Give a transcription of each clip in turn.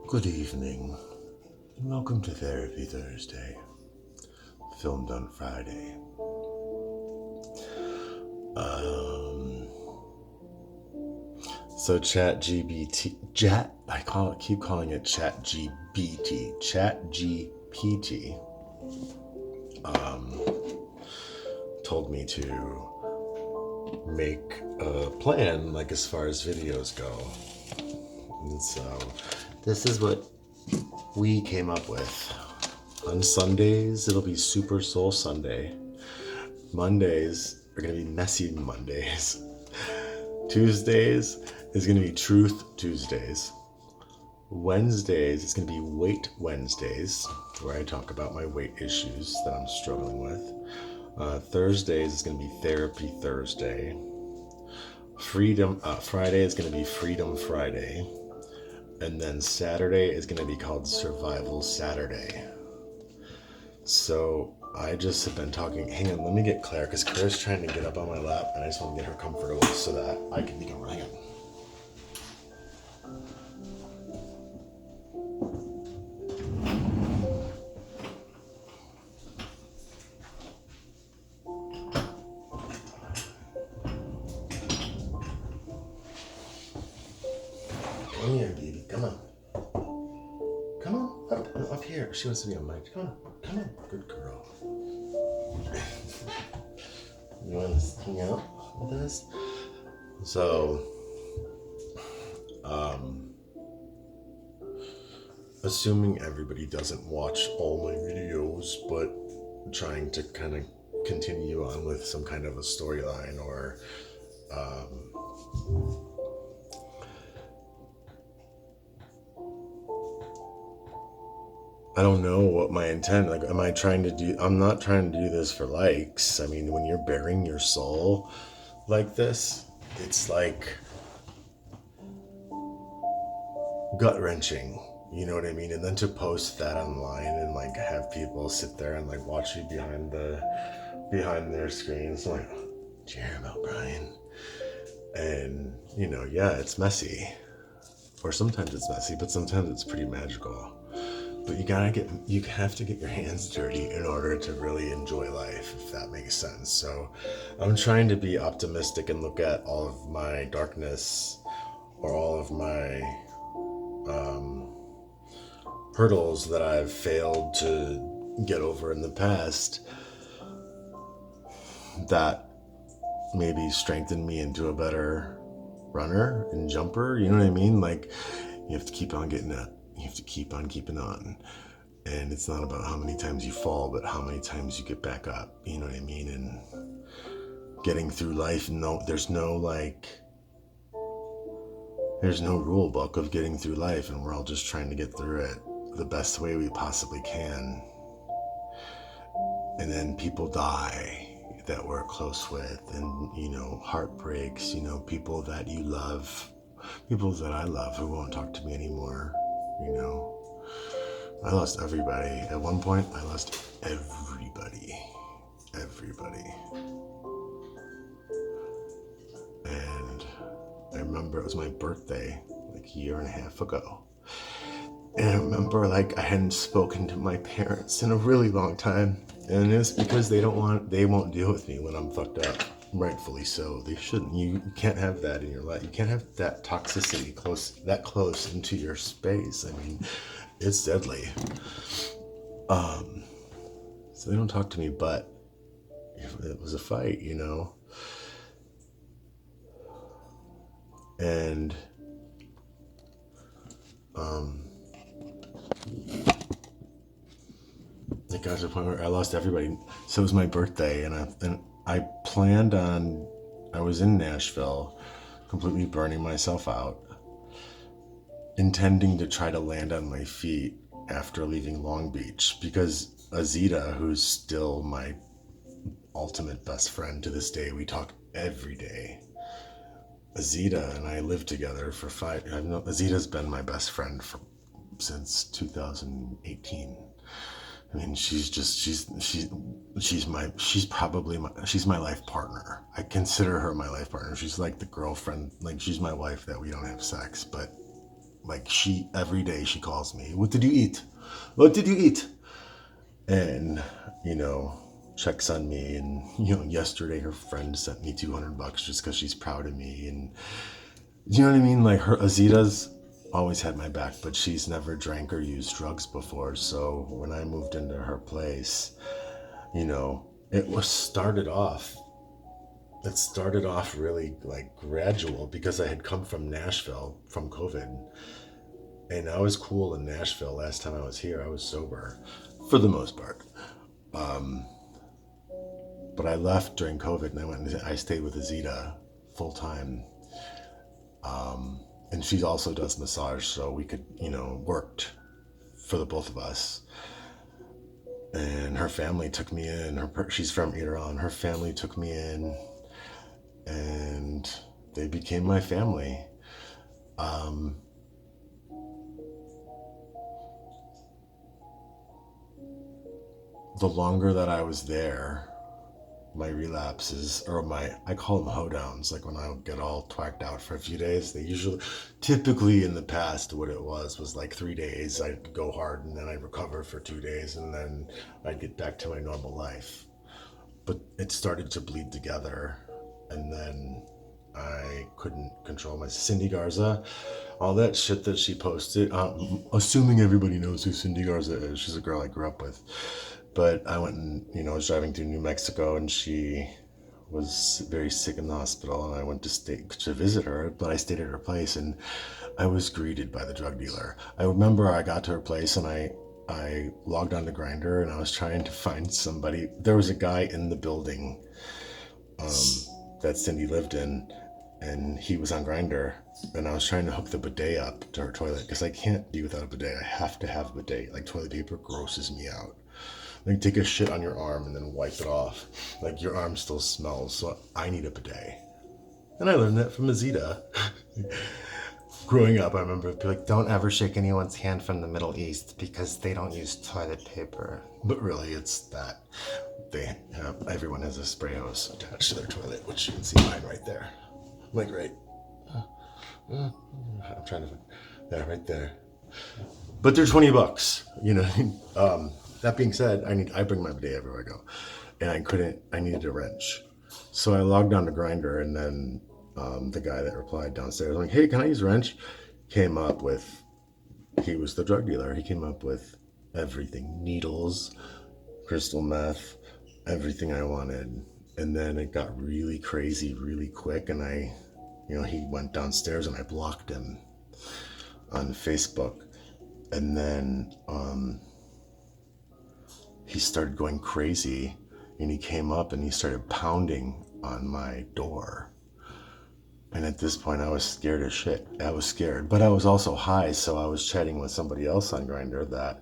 Good evening. Welcome to Therapy Thursday, filmed on Friday. So keep calling it ChatGPT, told me to make a plan, like as far as videos go. And so this is what we came up with. On Sundays, it'll be Super Soul Sunday. Mondays are going to be Messy Mondays. Tuesdays is going to be Truth Tuesdays. Wednesdays is going to be Weight Wednesdays, where I talk about my weight issues that I'm struggling with. Thursdays is going to be Therapy Thursday. Friday is going to be Freedom Friday. And then Saturday is going to be called Survival Saturday. So I just have been talking. Hang on, let me get Claire, because Claire's trying to get up on my lap, and I just want to get her comfortable so that I can become right. Come here, baby. Come on. Come on. Up here. She wants to be on mic. Come on. Good girl. You want to hang out with us? So, assuming everybody doesn't watch all my videos, but trying to kind of continue on with some kind of a storyline or I don't know what my intent, like, am I trying to do, I'm not trying to do this for likes. I mean, when you're bearing your soul like this, it's like gut-wrenching, you know what I mean? And then to post that online and like have people sit there and like watch you behind their screens, like, do you hear about Brian? And you know, yeah, it's messy, or sometimes it's messy, but sometimes it's pretty magical. But you have to get your hands dirty in order to really enjoy life, if that makes sense. So I'm trying to be optimistic and look at all of my darkness or all of my hurdles that I've failed to get over in the past that maybe strengthened me into a better runner and jumper. You know what I mean? Like, you have to keep on getting up. You have to keep on keeping on. And it's not about how many times you fall, but how many times you get back up. You know what I mean? And getting through life, there's no rule book of getting through life, and we're all just trying to get through it the best way we possibly can. And then people die that we're close with, and, you know, heartbreaks, you know, people that you love, people that I love who won't talk to me anymore. You know, I lost everybody. At one point, I lost everybody. And I remember it was my birthday, like a year and a half ago. And I remember, like, I hadn't spoken to my parents in a really long time. And it's because they won't deal with me when I'm fucked up. Rightfully so. They shouldn't. You can't have that in your life. You can't have that toxicity that close into your space. I mean, it's deadly. So they don't talk to me, but it was a fight, you know. And it got to the point where I lost everybody. So it was my birthday, and I planned on, I was in Nashville, completely burning myself out, intending to try to land on my feet after leaving Long Beach, because Azita, who's still my ultimate best friend to this day, we talk every day. Azita and I lived together for Azita's been my best friend since 2018. I mean, she's my life partner. I consider her my life partner. She's like the girlfriend, like she's my wife that we don't have sex, but Like every day she calls me, what did you eat? What did you eat? And, checks on me. And, yesterday her friend sent me $200 just because she's proud of me. And, you know what I mean? Like Azita's always had my back, but she's never drank or used drugs before. So when I moved into her place, it started off really like gradual because I had come from Nashville from COVID, and I was cool in Nashville. Last time I was here, I was sober for the most part. But I left during COVID and I stayed with Azita full time. And she also does massage, so we could, worked for the both of us. And her family took me in. She's from Iran. Her family took me in, and they became my family. The longer that I was there, my relapses, or I call them hoedowns, like when I get all twacked out for a few days, typically in the past, what it was like 3 days, I'd go hard and then I'd recover for 2 days and then I'd get back to my normal life. But it started to bleed together, and then I couldn't control my Cindy Garza, all that shit that she posted. Assuming everybody knows who Cindy Garza is, she's a girl I grew up with. But I went and, I was driving through New Mexico, and she was very sick in the hospital, and I went to visit her, but I stayed at her place, and I was greeted by the drug dealer. I remember I got to her place, and I logged on to Grindr, and I was trying to find somebody. There was a guy in the building that Cindy lived in, and he was on Grindr, and I was trying to hook the bidet up to her toilet, because I can't be without a bidet. I have to have a bidet. Like, toilet paper grosses me out. Like, take a shit on your arm and then wipe it off. Like, your arm still smells, so I need a bidet. And I learned that from Azita. Growing up, I remember it'd be like, don't ever shake anyone's hand from the Middle East because they don't use toilet paper. But really, it's that everyone has a spray hose attached to their toilet, which you can see mine right there. Like, right. I'm trying to find that right there. But they're $20, That being said, I bring my bidet everywhere I go, and I needed a wrench. So I logged on to Grindr, and then the guy that replied downstairs, I'm like, hey, can I use a wrench? He was the drug dealer. He came up with everything, needles, crystal meth, everything I wanted. And then it got really crazy really quick, and he went downstairs, and I blocked him on Facebook. And then he started going crazy, and he came up and he started pounding on my door. And at this point, I was scared as shit. I was scared, but I was also high, so I was chatting with somebody else on Grindr that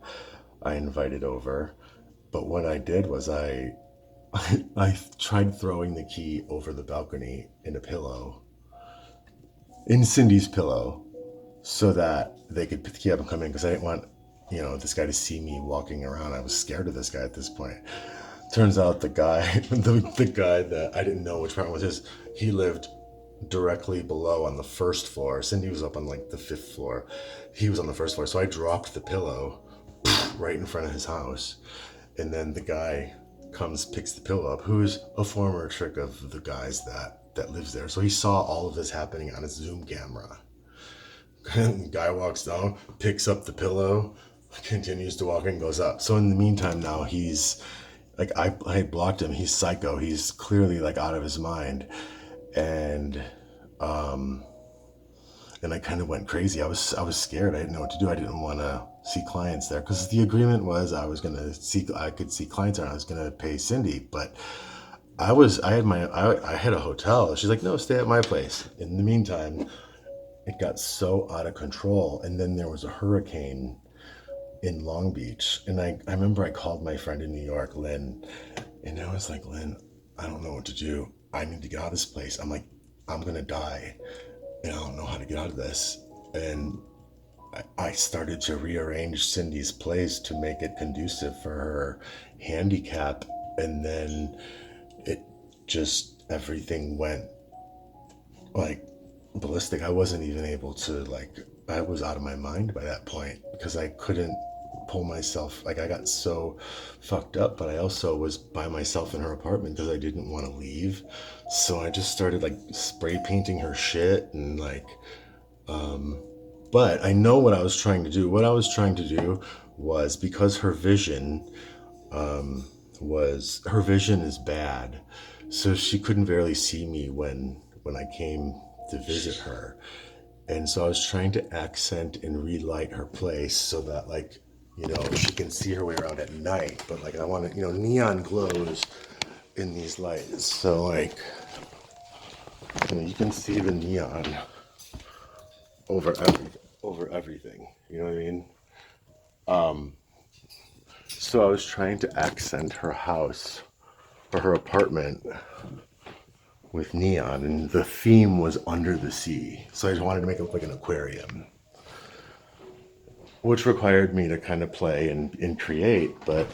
I invited over. But what I did was I tried throwing the key over the balcony in Cindy's pillow, so that they could keep up and come in, because I didn't want this guy to see me walking around. I was scared of this guy at this point. Turns out the guy that I didn't know which part was his, he lived directly below on the first floor. Cindy was up on like the 5th floor. He was on the first floor. So I dropped the pillow right in front of his house. And then the guy comes, picks the pillow up, who's a former trick of the guys that lives there. So he saw all of this happening on his Zoom camera. And the guy walks down, picks up the pillow, continues to walk and goes up. So in the meantime, now he's like, I had blocked him. He's psycho. He's clearly like out of his mind. And I kind of went crazy. I was scared. I didn't know what to do. I didn't want to see clients there, because the agreement was I could see clients there, and I was going to pay Cindy. But I had a hotel. She's like, no, stay at my place. In the meantime, it got so out of control. And then there was a hurricane in Long Beach. And I remember I called my friend in New York, Lynn, and I was like, Lynn, I don't know what to do. I need to get out of this place. I'm like, I'm going to die, and I don't know how to get out of this. And I started to rearrange Cindy's place to make it conducive for her handicap. And then everything went like ballistic. I wasn't even able to like I was out of my mind by that point because I couldn't pull myself, like I got so fucked up, but I also was by myself in her apartment because I didn't want to leave. So I just started like spray painting her shit and like but I know what I was trying to do. What I was trying to do was because her vision is bad, so she couldn't barely see me when I came to visit her. And so I was trying to accent and relight her place so that like, she can see her way around at night. But like I want to, neon glows in these lights. So like, you can see the neon over everything. You know what I mean? So I was trying to accent her house or her apartment with neon, and the theme was under the sea. So I just wanted to make it look like an aquarium, which required me to kind of play and create, but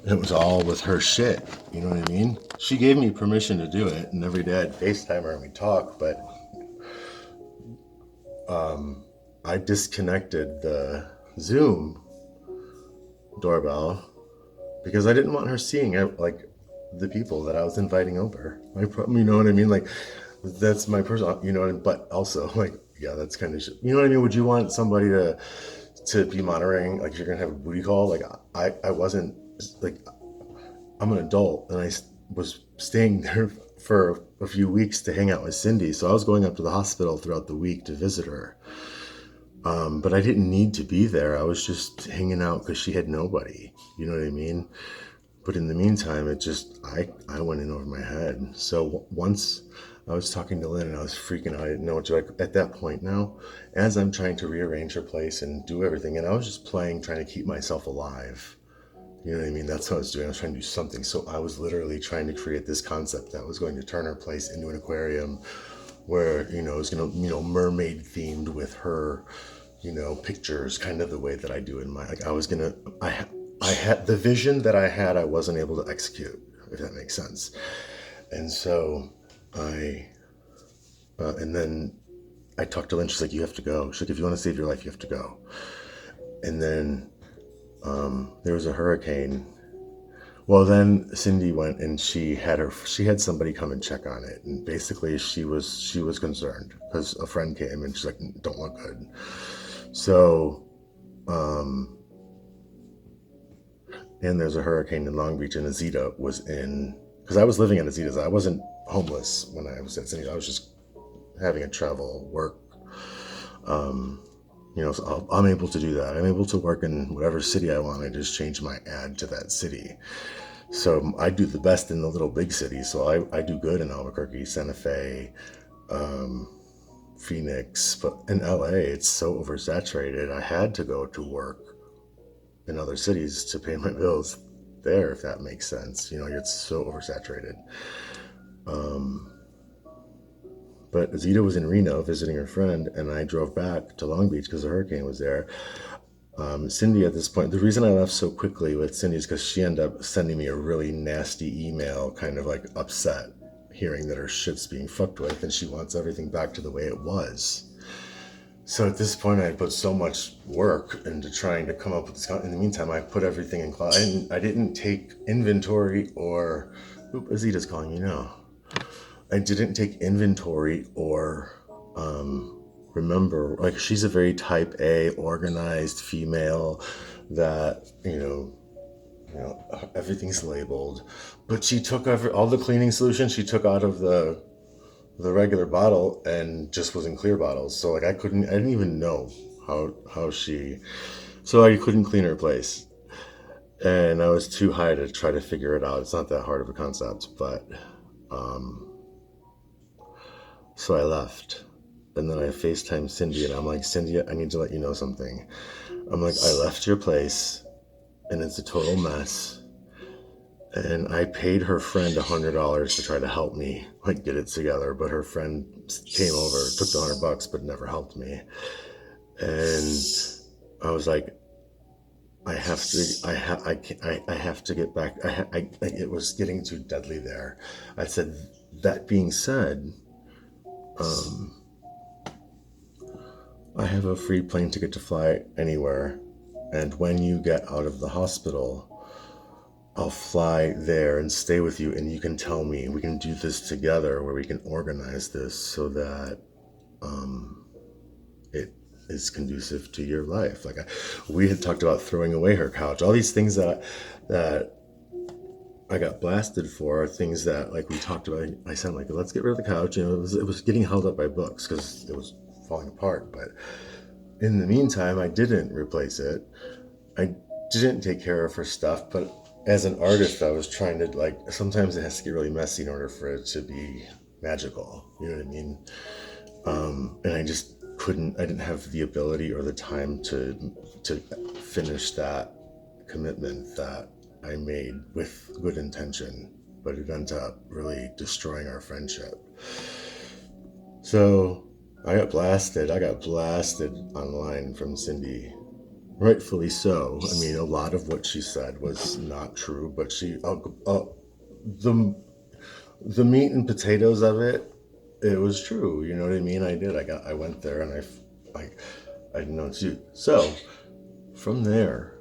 it was all with her shit. You know what I mean? She gave me permission to do it, and every day I'd FaceTime her and we'd talk, but I disconnected the Zoom doorbell because I didn't want her seeing like the people that I was inviting over. You know what I mean? Like that's my personal, but also like, yeah, that's kind of shit. You know what I mean? Would you want somebody to be monitoring, like you're gonna have a booty call? Like I wasn't, like, I'm an adult and I was staying there for a few weeks to hang out with Cindy. So I was going up to the hospital throughout the week to visit her. But I didn't need to be there. I was just hanging out because she had nobody. You know what I mean? But in the meantime, I went in over my head. So once I was talking to Lynn and I was freaking out. I didn't know what to do. At that point now, as I'm trying to rearrange her place and do everything, and I was just playing, trying to keep myself alive. You know what I mean? That's what I was doing. I was trying to do something. So I was literally trying to create this concept that was going to turn her place into an aquarium where, it was going to, mermaid themed with her, pictures, kind of the way that I do in my, like I had the vision that I had, I wasn't able to execute, if that makes sense. And so and then I talked to Lynn, she's like, you have to go. She's like, if you want to save your life, you have to go. And then there was a hurricane. Well, then Cindy went and she had somebody come and check on it, and basically she was concerned because a friend came and she's like, don't look good. So, and there's a hurricane in Long Beach, and Azita was in, because I was living in Azita's. I wasn't homeless when I was at Cindy's. I was just having a travel work. So I'm able to do that. I'm able to work in whatever city I want. I just change my ad to that city. So I do the best in the little big cities. So I do good in Albuquerque, Santa Fe, Phoenix, but in LA, it's so oversaturated. I had to go to work in other cities to pay my bills there, if that makes sense. It's so oversaturated. But Azita was in Reno visiting her friend, and I drove back to Long Beach because the hurricane was there. Cindy, at this point, the reason I left so quickly with Cindy is because she ended up sending me a really nasty email, kind of like upset, hearing that her shit's being fucked with, and she wants everything back to the way it was. So at this point, I had put so much work into trying to come up with this. In the meantime, I put everything in cloud. I didn't take inventory or... Oop, Azita's calling you now. I didn't take inventory or remember, like, she's a very type A, organized female that, everything's labeled. But she took all the cleaning solutions she took out of the regular bottle and just was in clear bottles. So like I didn't even know how so I couldn't clean her place. And I was too high to try to figure it out. It's not that hard of a concept, but so I left. And then I FaceTimed Cindy and I'm like, Cindy, I need to let you know something. I'm like, I left your place and it's a total mess. And I paid her friend $100 to try to help me like get it together, but her friend came over, took the $100, but never helped me. And I was like, I have to get back. It was getting too deadly there. I said, that being said, I have a free plane ticket to fly anywhere. And when you get out of the hospital, I'll fly there and stay with you, and you can tell me, we can do this together, where we can organize this so that it is conducive to your life. Like we had talked about throwing away her couch. All these things that I got blasted for are things that, like, we talked about. I said, like, let's get rid of the couch. You know, it was getting held up by books because it was falling apart. But in the meantime, I didn't replace it. I didn't take care of her stuff. But as an artist, I was trying to, like, sometimes it has to get really messy in order for it to be magical. You know what I mean? And I just couldn't. I didn't have the ability or the time to finish that commitment that I made with good intention, but it ended up really destroying our friendship. So I got blasted. Online from Cindy, rightfully so. I mean, a lot of what she said was not true, but the meat and potatoes of it, it was true. You know what I mean? I went there and I didn't know what to do. So from there,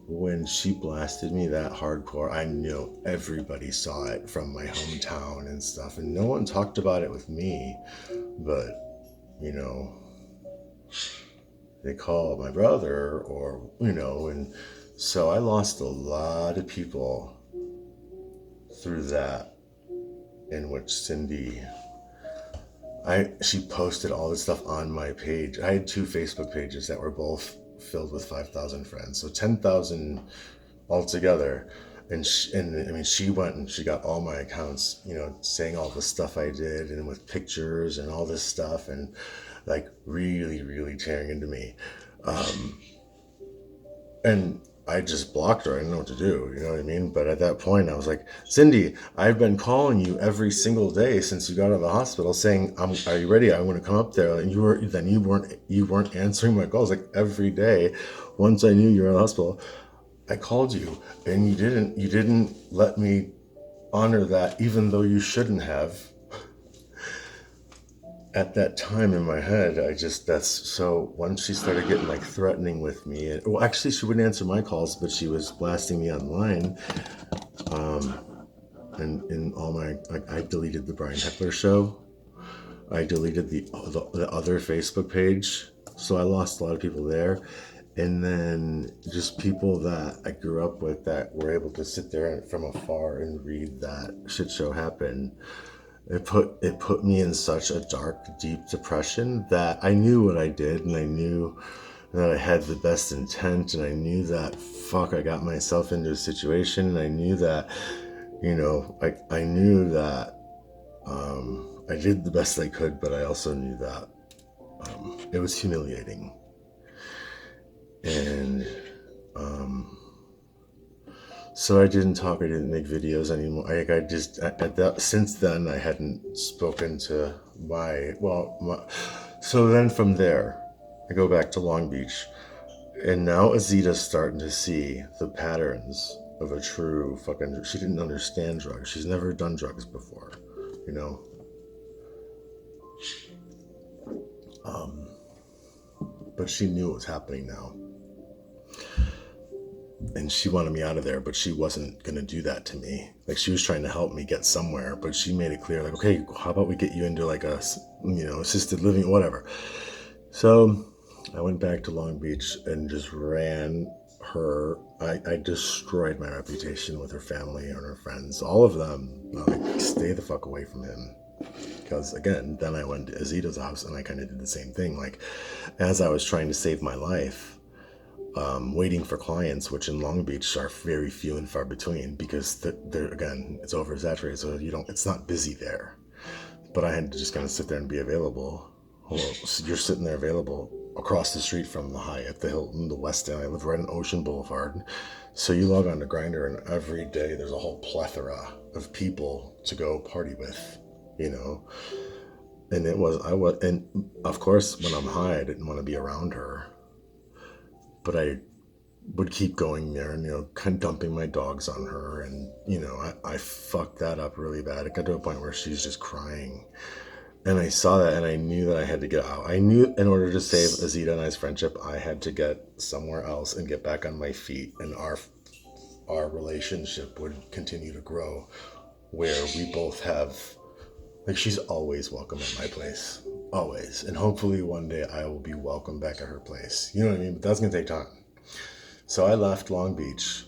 when she blasted me that hardcore, I knew everybody saw it from my hometown and stuff, and no one talked about it with me, but, you know, they called my brother, or, you know, and so I lost a lot of people through that, in which she posted all this stuff on my page. I had 2 Facebook pages that were both filled with 5,000 friends, so 10,000 altogether. And she went and she got all my accounts, you know, saying all the stuff I did, and with pictures and all this stuff, and like really, really tearing into me. And I just blocked her. I didn't know what to do, you know what I mean? But at that point, I was like, Cindy, I've been calling you every single day since you got out of the hospital, saying, "Are you ready? I want to come up there." And you weren't answering my calls, like, every day. Once I knew you were in the hospital, I called you, and you didn't let me honor that, even though you shouldn't have. At that time in my head, so once she started getting like threatening with me, well, actually she wouldn't answer my calls, but she was blasting me online. And in all my, like, I deleted the Brian Heckler show. I deleted the other Facebook page. So I lost a lot of people there. And then just people that I grew up with that were able to sit there from afar and read that shit show happen. It put me in such a dark, deep depression that I knew what I did, and I knew that I had the best intent, and I knew that, fuck, I got myself into a situation, and I knew that, you know, I knew that I did the best I could, but I also knew that it was humiliating. And so I didn't talk. I didn't make videos anymore. Since then, I hadn't spoken to so then from there, I go back to Long Beach, and now Azita's starting to see the patterns of a true fucking. She didn't understand drugs. She's never done drugs before, you know. But she knew what was happening now. And she wanted me out of there, but she wasn't going to do that to me. Like, she was trying to help me get somewhere, but she made it clear, like, okay, how about we get you into like a, you know, assisted living, whatever. So I went back to Long Beach and just ran her. I destroyed my reputation with her family and her friends, all of them. Like, stay the fuck away from him. Because again, then I went to Azita's house and I kind of did the same thing. Like, as I was trying to save my life, waiting for clients, which in Long Beach are very few and far between, because they're again, it's oversaturated, so it's not busy there. But I had to just kind of sit there and be available. Well, so you're sitting there available across the street from the Hyatt, the Hilton, the West End. I live right on Ocean Boulevard. So you log on to Grindr, and every day there's a whole plethora of people to go party with, you know. And and of course, when I'm high, I didn't want to be around her. But I would keep going there and, you know, kind of dumping my dogs on her. And, you know, I fucked that up really bad. It got to a point where she's just crying. And I saw that and I knew that I had to get out. I knew in order to save Azita and I's friendship, I had to get somewhere else and get back on my feet. And our relationship would continue to grow where we both have, like, she's always welcome at my place. Always. And hopefully one day I will be welcome back at her place. You know what I mean? But that's going to take time. So I left Long Beach.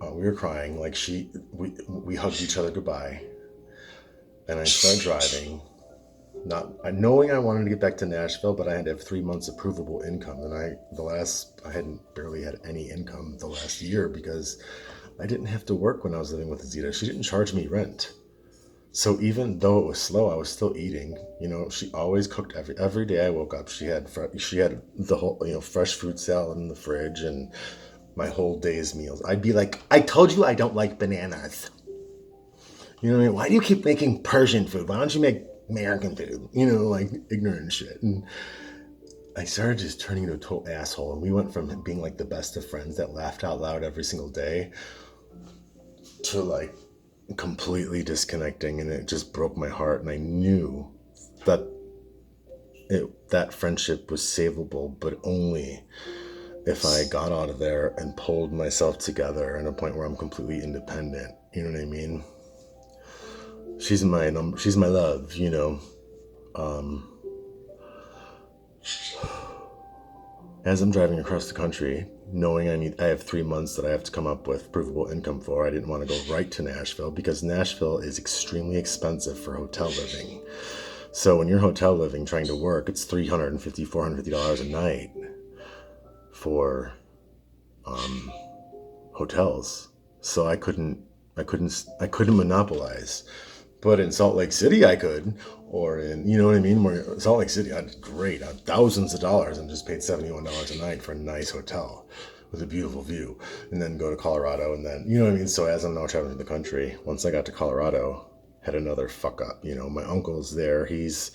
We were crying. Like, we hugged each other goodbye. And I started driving. Not knowing I wanted to get back to Nashville, but I had to have 3 months of provable income. And I hadn't barely had any income the last year because I didn't have to work when I was living with Azita. She didn't charge me rent. So even though it was slow, I was still eating. You know, she always cooked every day I woke up. She had the whole, fresh fruit salad in the fridge and my whole day's meals. I'd be like, I told you I don't like bananas. You know what I mean? Why do you keep making Persian food? Why don't you make American food? You know, like ignorant shit. And I started just turning into a total asshole. And we went from being like the best of friends that laughed out loud every single day to like completely disconnecting, and it just broke my heart. And I knew that that friendship was savable, but only if I got out of there and pulled myself together in a point where I'm completely independent. You know what I mean? She's my love, you know. As I'm driving across the country, knowing I have 3 months that I have to come up with provable income for, I didn't want to go right to Nashville because Nashville is extremely expensive for hotel living. So when you're hotel living trying to work, it's $350, $450 a night for hotels. So I couldn't monopolize. But in Salt Lake City, I could, or in, you know what I mean? Where Salt Lake City, I did great. I had thousands of dollars and just paid $71 a night for a nice hotel with a beautiful view, and then go to Colorado, and then, you know what I mean? So as I'm now traveling the country, once I got to Colorado, had another fuck up. You know, my uncle's there. He's,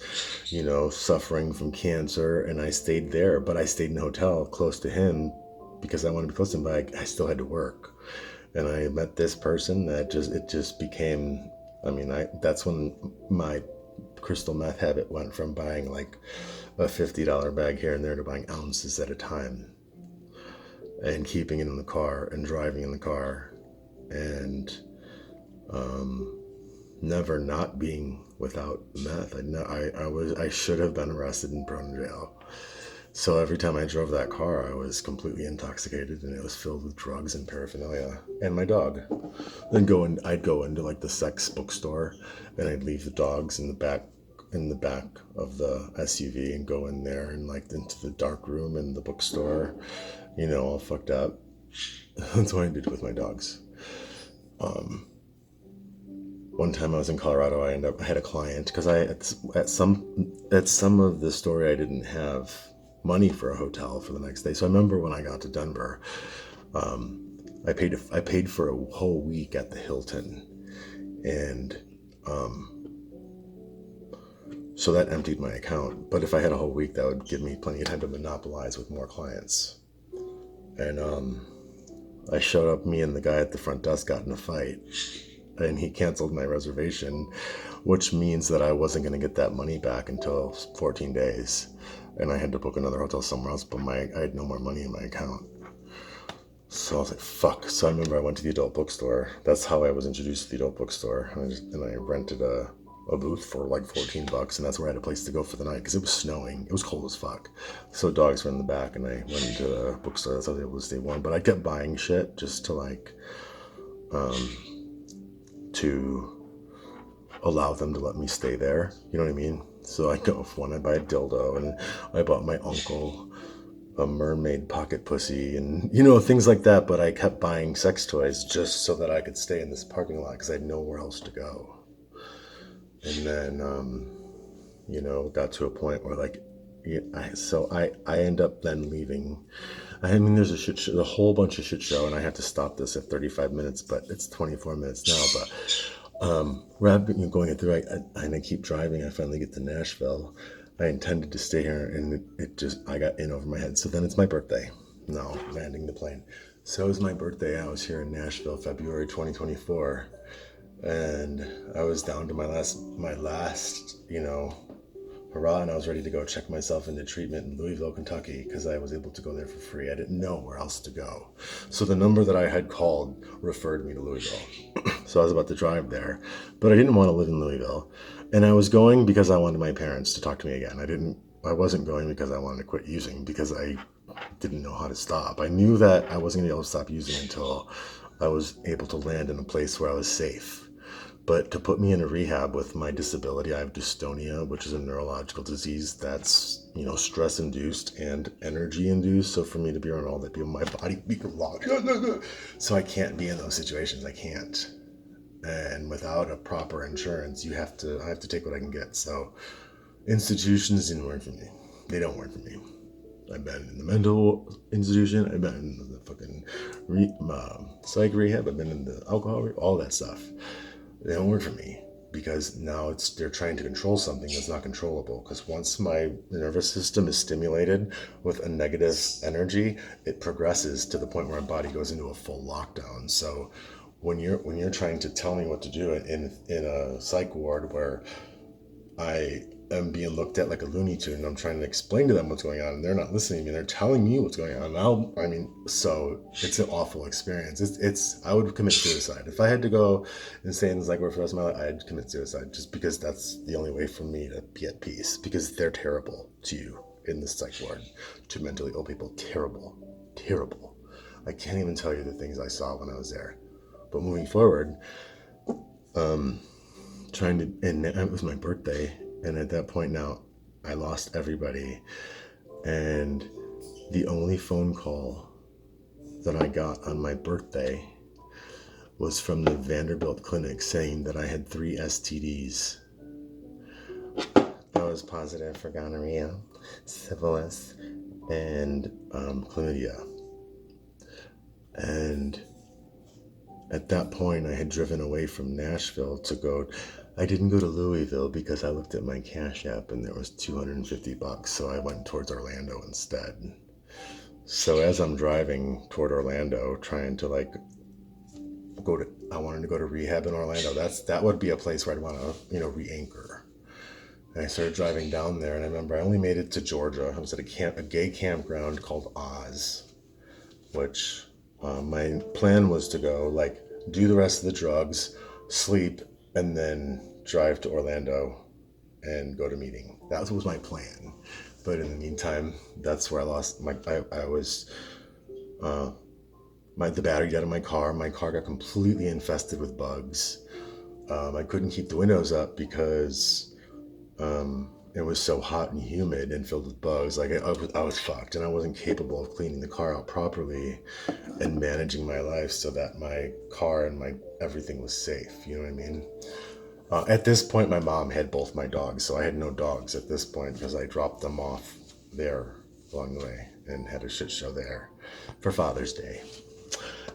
suffering from cancer, and I stayed there, but I stayed in a hotel close to him because I wanted to be close to him, but I still had to work. And I met this person that it just became, that's when my crystal meth habit went from buying like a $50 bag here and there to buying ounces at a time and keeping it in the car and driving in the car and never not being without meth. I should have been arrested and thrown in jail. So every time I drove that car, I was completely intoxicated, and it was filled with drugs and paraphernalia and my dog. Then I'd go into like the sex bookstore, and I'd leave the dogs in the back of the SUV and go in there and like into the dark room in the bookstore, all fucked up. That's what I did with my dogs. One time I was in Colorado, I had a client because at some of the story I didn't have money for a hotel for the next day. So I remember when I got to Denver, I paid for a whole week at the Hilton, and so that emptied my account. But if I had a whole week, that would give me plenty of time to monopolize with more clients. And I showed up, me and the guy at the front desk got in a fight, and he canceled my reservation, which means that I wasn't going to get that money back until 14 days. And I had to book another hotel somewhere else, but I had no more money in my account. So I was like, fuck. So I remember I went to the adult bookstore. That's how I was introduced to the adult bookstore. And I rented a booth for like $14, and that's where I had a place to go for the night because it was snowing. It was cold as fuck. So dogs were in the back, and I went into the bookstore. That's how I was able to stay warm. But I kept buying shit just to like, to allow them to let me stay there. You know what I mean? So I go if one, I buy a dildo, and I bought my uncle a mermaid pocket pussy, and things like that. But I kept buying sex toys just so that I could stay in this parking lot because I had nowhere else to go. And then, got to a point where like, I end up then leaving. There's a whole bunch of shit show, and I have to stop this at 35 minutes, but it's 24 minutes now. But rather than going it through, and I keep driving. I finally get to Nashville. I intended to stay here, and I got in over my head. So then it's my birthday. No, landing the plane. So it was my birthday. I was here in Nashville, February 2024, and I was down to my last, hurrah, and I was ready to go check myself into treatment in Louisville, Kentucky, because I was able to go there for free. I didn't know where else to go. So the number that I had called referred me to Louisville. So I was about to drive there, but I didn't want to live in Louisville. And I was going because I wanted my parents to talk to me again. I wasn't going because I wanted to quit using, because I didn't know how to stop. I knew that I wasn't going to be able to stop using until I was able to land in a place where I was safe. But to put me in a rehab with my disability, I have dystonia, which is a neurological disease that's, stress induced and energy induced. So for me to be around all that people, my body be locked. So I can't be in those situations. I can't. And without a proper insurance, I have to take what I can get. So institutions didn't work for me. They don't work for me. I've been in the mental institution. I've been in the fucking psych rehab. I've been in the alcohol, all that stuff. They don't work for me, because now they're trying to control something that's not controllable. Because once my nervous system is stimulated with a negative energy, it progresses to the point where my body goes into a full lockdown. So when you're trying to tell me what to do in a psych ward where I am being looked at like a Looney Tune, and I'm trying to explain to them what's going on, and they're not listening to me. They're telling me what's going on. So it's an awful experience. I would commit suicide if I had to go and stay in the psych ward for the rest of my life. I'd commit suicide, just because that's the only way for me to be at peace. Because they're terrible to you in the psych ward, to mentally ill people. Terrible, terrible. I can't even tell you the things I saw when I was there. But moving forward, and it was my birthday, and at that point now I lost everybody, and the only phone call that I got on my birthday was from the Vanderbilt clinic saying that I had 3 STDs. I was positive for gonorrhea, syphilis, and chlamydia. And at that point, I had driven away from Nashville to go. I didn't go to Louisville because I looked at my Cash App and there was $250, so I went towards Orlando instead. So as I'm driving toward Orlando, trying to I wanted to go to rehab in Orlando. That would be a place where I'd want to, re-anchor. And I started driving down there, and I remember I only made it to Georgia. I was at a gay campground called Oz, which my plan was to go do the rest of the drugs, sleep, and then drive to Orlando and go to meeting. That was my plan. But in the meantime, that's where I lost the battery got in my car. My car got completely infested with bugs. I couldn't keep the windows up because it was so hot and humid and filled with bugs. I was fucked, and I wasn't capable of cleaning the car out properly and managing my life so that my car and my everything was safe. You know what I mean? At this point, my mom had both my dogs, so I had no dogs at this point because I dropped them off there along the way and had a shit show there for Father's Day.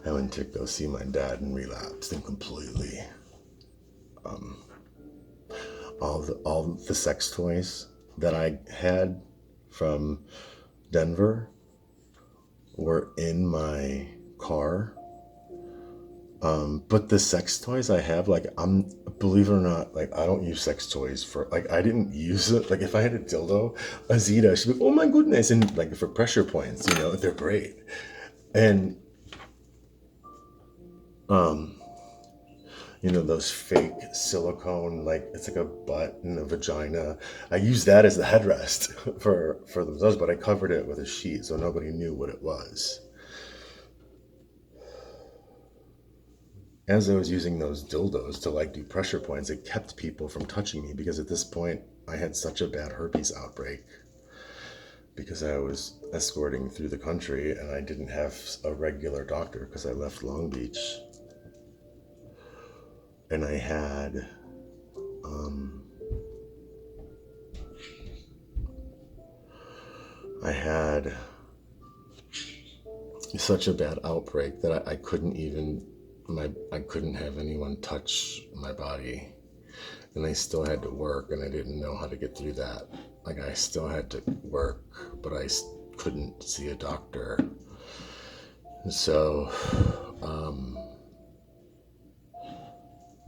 I went to go see my dad and relapsed and completely. All the sex toys that I had from Denver were in my car. But the sex toys I have, believe it or not, I don't use sex toys for, I didn't use it. If I had a dildo, Azita, she'd be like, oh my goodness. And for pressure points, they're great. And, those fake silicone, it's like a butt and a vagina. I used that as the headrest for those, but I covered it with a sheet so nobody knew what it was. As I was using those dildos to do pressure points, it kept people from touching me, because at this point I had such a bad herpes outbreak because I was escorting through the country and I didn't have a regular doctor because I left Long Beach. And I had such a bad outbreak that I couldn't have anyone touch my body, and I still had to work, and I didn't know how to get through that. I still had to work, but I couldn't see a doctor. So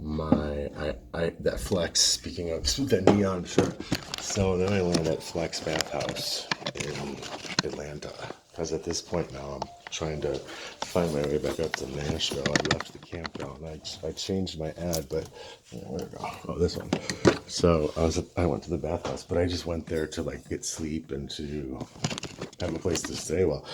that Flex, speaking of the neon shirt. So then I landed at Flex Bathhouse in Atlanta. Because at this point now I'm trying to find my way back up to Nashville. I left the campground. I changed my ad, but where to go? Oh, this one. So I went to the bathhouse, but I just went there to like get sleep and to have a place to stay. Well,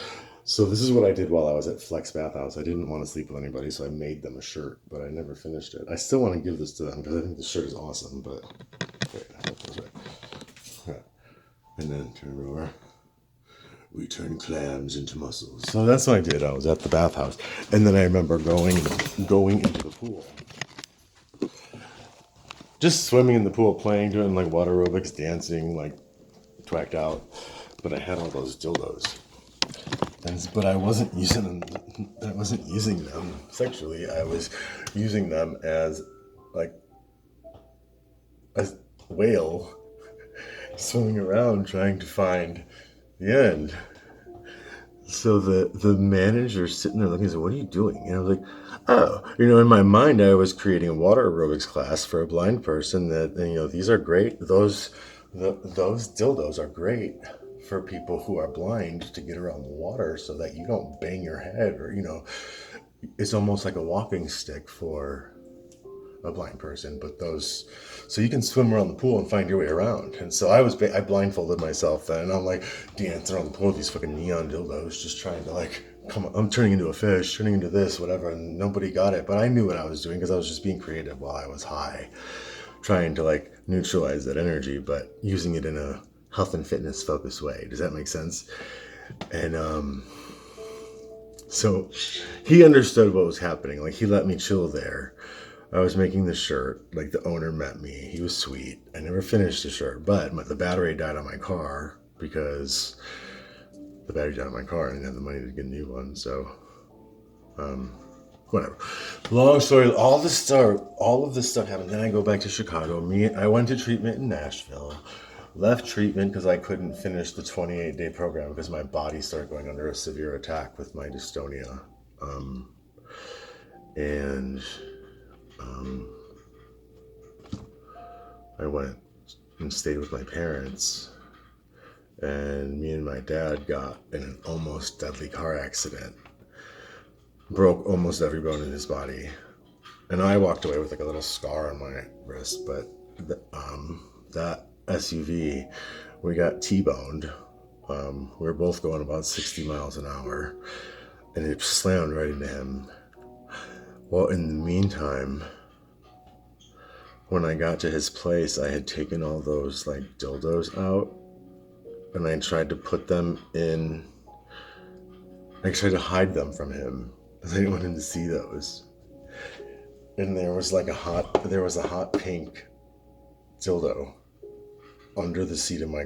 so this is what I did while I was at Flex Bathhouse. I didn't want to sleep with anybody, so I made them a shirt, but I never finished it. I still want to give this to them because I think the shirt is awesome, but wait, that was right. Yeah. And then turn it over. We turn clams into mussels. So that's what I did. I was at the bathhouse, and then I remember going into the pool, just swimming in the pool, playing, doing like water aerobics, dancing, like twacked out. But I had all those dildos. But I wasn't using them. I wasn't using them sexually. I was using them as like a whale swimming around trying to find the end. So the manager's sitting there looking and said, "What are you doing?" And I was like, "Oh, in my mind, I was creating a water aerobics class for a blind person. These are great. Those dildos are great for people who are blind to get around the water, so that you don't bang your head, or it's almost like a walking stick for a blind person, but so you can swim around the pool and find your way around." And so I blindfolded myself then, and I'm like dancing around the pool with these fucking neon dildos, just trying to like, I'm turning into a fish, turning into this, whatever, and nobody got it, but I knew what I was doing because I was just being creative while I was high, trying to like neutralize that energy, but using it in a health and fitness focused way. Does that make sense? And so he understood what was happening. Like, he let me chill there. I was making the shirt. Like, the owner met me. He was sweet. I never finished the shirt, but the battery died on my car because the battery died on my car and I didn't have the money to get a new one. So, whatever. Long story. All of this stuff happened. Then I go back to Chicago. I went to treatment in Nashville. Left treatment because I couldn't finish the 28-day program because my body started going under a severe attack with my dystonia. I went and stayed with my parents, and me and my dad got in an almost deadly car accident. Broke almost every bone in his body. And I walked away with like a little scar on my wrist, but that SUV, we got T-boned. We were both going about 60 miles an hour, and it slammed right into him. Well, in the meantime, when I got to his place, I had taken all those like dildos out, and I tried to put them in. I tried to hide them from him because I didn't want him to see those. And there was a hot pink dildo under the seat of my car.